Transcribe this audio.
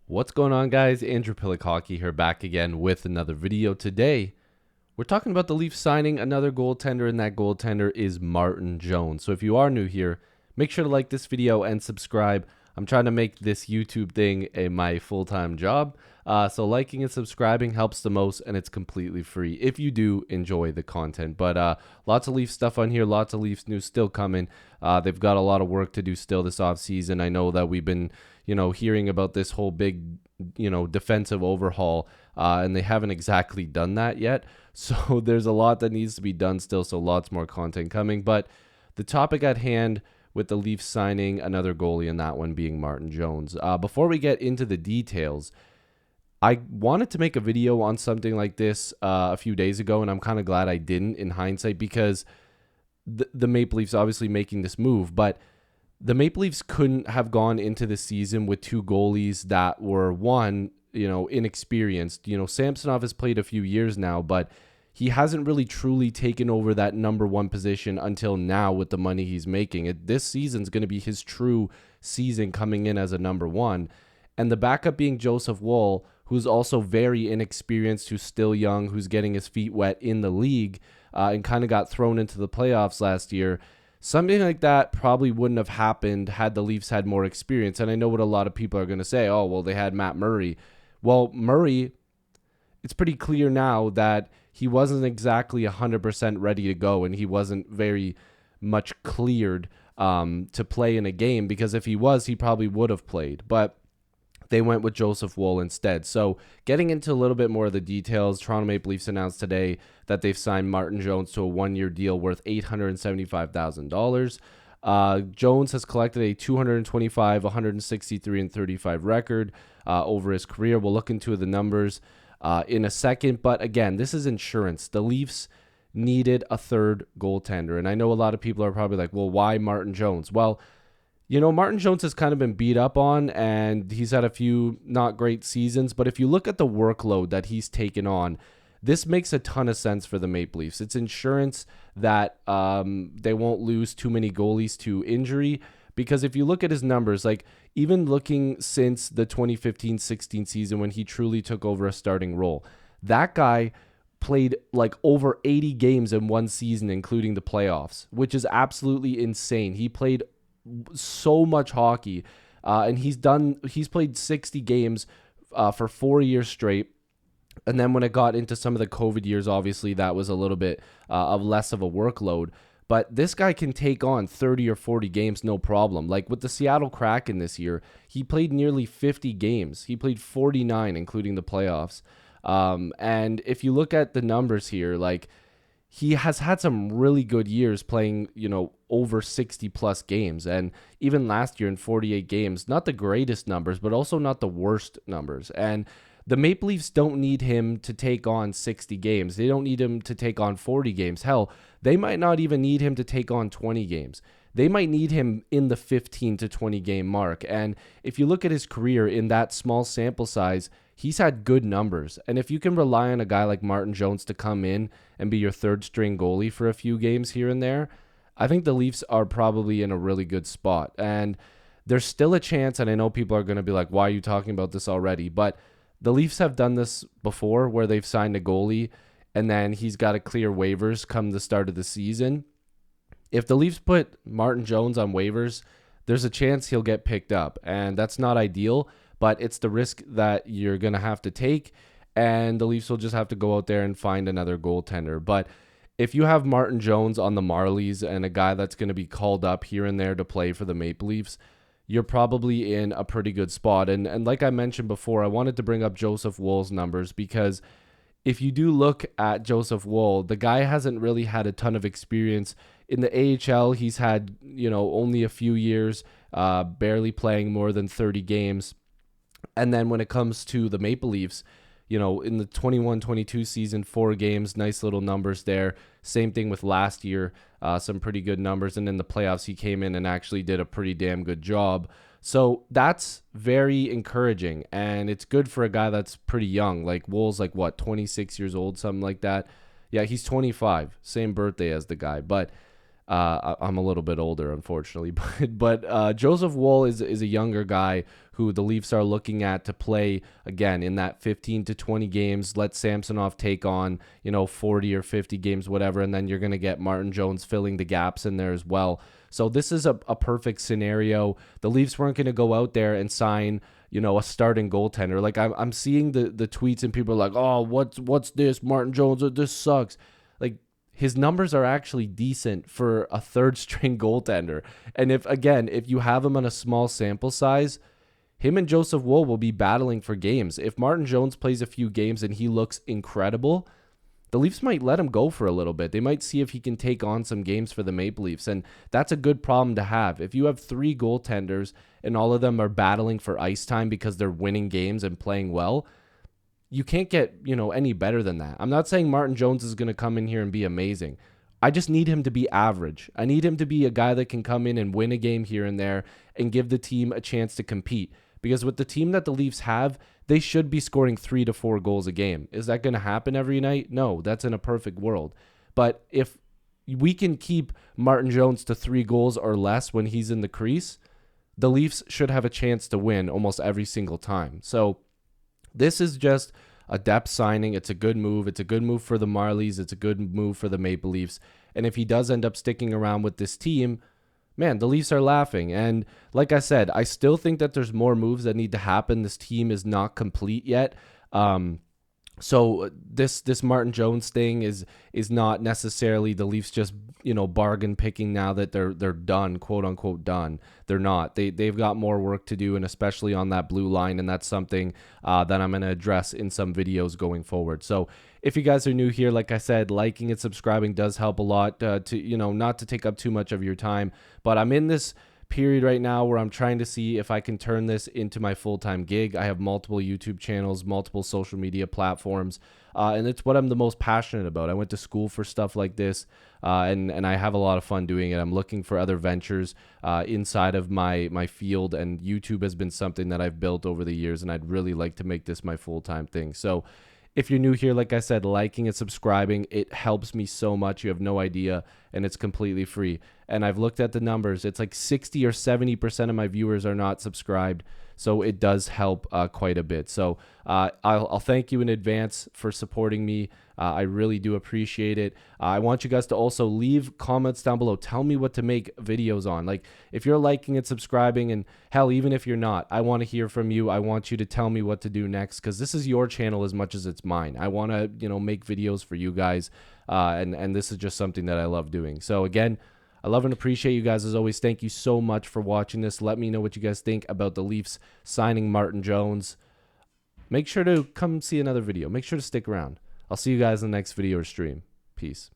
What's going on, guys? Andrew Piluk Hockey here, back again with another video. Today, we're talking about the Leafs signing another goaltender, and that goaltender is Martin Jones. So if you are new here, make sure to like this video and subscribe. I'm trying to make this YouTube thing my full-time job. So liking and subscribing helps the most, and it's completely free if you do enjoy the content. But lots of Leafs stuff on here, lots of Leafs news still coming. They've got a lot of work to do still this offseason. I know that we've been, hearing about this whole big, defensive overhaul, and they haven't exactly done that yet. So there's a lot that needs to be done still, so lots more content coming. But the topic at hand with the Leafs signing another goalie, and that one being Martin Jones. Before we get into the details, I wanted to make a video on something like this a few days ago, and I'm kind of glad I didn't in hindsight, because the Maple Leafs obviously making this move, but the Maple Leafs couldn't have gone into the season with two goalies that were, one, inexperienced. Samsonov has played a few years now, but he hasn't really truly taken over that number one position until now with the money he's making. This season's going to be his true season coming in as a number one. And the backup being Joseph Woll, who's also very inexperienced, who's still young, who's getting his feet wet in the league, and kind of got thrown into the playoffs last year. Something like that probably wouldn't have happened had the Leafs had more experience. And I know what a lot of people are going to say, oh, well, they had Matt Murray. Well, Murray, it's pretty clear now that he wasn't exactly 100% ready to go, and he wasn't very much cleared to play in a game, because if he was, he probably would have played. But they went with Joseph Woll instead. So getting into a little bit more of the details, Toronto Maple Leafs announced today that they've signed Martin Jones to a one-year deal worth $875,000. Jones has collected a 225, 163, and 35 record over his career. We'll look into the numbers in a second. But again, this is insurance. The Leafs needed a third goaltender. And I know a lot of people are probably like, well, why Martin Jones? Well, Martin Jones has kind of been beat up on, and he's had a few not great seasons. But if you look at the workload that he's taken on, this makes a ton of sense for the Maple Leafs. It's insurance that they won't lose too many goalies to injury, because if you look at his numbers, like even looking since the 2015-16 season when he truly took over a starting role, that guy played like over 80 games in one season, including the playoffs, which is absolutely insane. He played so much hockey, and he's played 60 games for 4 years straight. And then when it got into some of the COVID years, obviously that was a little bit of less of a workload. But this guy can take on 30 or 40 games, no problem. Like with the Seattle Kraken this year, he played nearly 50 games. He played 49, including the playoffs. And if you look at the numbers here, like he has had some really good years playing, over 60 plus games. And even last year in 48 games, not the greatest numbers, but also not the worst numbers. And the Maple Leafs don't need him to take on 60 games. They don't need him to take on 40 games. Hell, they might not even need him to take on 20 games. They might need him in the 15 to 20 game mark. And if you look at his career in that small sample size, he's had good numbers. And if you can rely on a guy like Martin Jones to come in and be your third string goalie for a few games here and there, I think the Leafs are probably in a really good spot. And there's still a chance, and I know people are going to be like, why are you talking about this already? But the Leafs have done this before where they've signed a goalie and then he's got to clear waivers come the start of the season. If the Leafs put Martin Jones on waivers, there's a chance he'll get picked up. And that's not ideal, but it's the risk that you're going to have to take. And the Leafs will just have to go out there and find another goaltender. But if you have Martin Jones on the Marlies and a guy that's going to be called up here and there to play for the Maple Leafs, you're probably in a pretty good spot. And like I mentioned before, I wanted to bring up Joseph Woll's numbers, because if you do look at Joseph Woll, the guy hasn't really had a ton of experience. In the AHL, he's had, only a few years, barely playing more than 30 games. And then when it comes to the Maple Leafs, in the 21-22 season, 4 games, nice little numbers there. Same thing with last year, some pretty good numbers. And in the playoffs, he came in and actually did a pretty damn good job. So that's very encouraging. And it's good for a guy that's pretty young. Like Wool's 26 years old, something like that. Yeah, he's 25, same birthday as the guy. But I'm a little bit older, unfortunately, but Joseph Woll is a younger guy who the Leafs are looking at to play again in that 15 to 20 games. Let Samsonov take on 40 or 50 games, whatever, and then you're gonna get Martin Jones filling the gaps in there as well. So this is a perfect scenario. The Leafs weren't gonna go out there and sign a starting goaltender. Like I'm seeing the tweets and people are like, oh, what's this, Martin Jones? This sucks. Like, his numbers are actually decent for a third string goaltender. And if you have him on a small sample size, him and Joseph Woll will be battling for games. If Martin Jones plays a few games and he looks incredible, the Leafs might let him go for a little bit. They might see if he can take on some games for the Maple Leafs. And that's a good problem to have. If you have 3 goaltenders and all of them are battling for ice time because they're winning games and playing well, you can't get, any better than that. I'm not saying Martin Jones is going to come in here and be amazing. I just need him to be average. I need him to be a guy that can come in and win a game here and there and give the team a chance to compete. Because with the team that the Leafs have, they should be scoring 3 to 4 goals a game. Is that going to happen every night? No, that's in a perfect world. But if we can keep Martin Jones to 3 goals or less when he's in the crease, the Leafs should have a chance to win almost every single time. So this is just a depth signing. It's a good move. It's a good move for the Marlies. It's a good move for the Maple Leafs. And if he does end up sticking around with this team, man, the Leafs are laughing. And like I said, I still think that there's more moves that need to happen. This team is not complete yet. So this Martin Jones thing is not necessarily the Leafs just bargain picking now that they're done, quote unquote done. They're not. They've got more work to do, and especially on that blue line, and that's something that I'm going to address in some videos going forward. So if you guys are new here, like I said, liking and subscribing does help a lot. To not to take up too much of your time, but I'm in this period right now where I'm trying to see if I can turn this into my full-time gig. I have multiple YouTube channels, multiple social media platforms, and it's what I'm the most passionate about. I went to school for stuff like this, and I have a lot of fun doing it. I'm looking for other ventures inside of my field, and YouTube has been something that I've built over the years, and I'd really like to make this my full-time thing. So if you're new here, like I said, liking and subscribing, it helps me so much. You have no idea, and it's completely free. And I've looked at the numbers. It's like 60 or 70% of my viewers are not subscribed, so it does help quite a bit. So I'll thank you in advance for supporting me. I really do appreciate it. I want you guys to also leave comments down below. Tell me what to make videos on. Like, if you're liking and subscribing, and hell, even if you're not, I want to hear from you. I want you to tell me what to do next, because this is your channel as much as it's mine. I want to, make videos for you guys, and this is just something that I love doing. So again, I love and appreciate you guys as always. Thank you so much for watching this. Let me know what you guys think about the Leafs signing Martin Jones. Make sure to come see another video. Make sure to stick around. I'll see you guys in the next video or stream. Peace.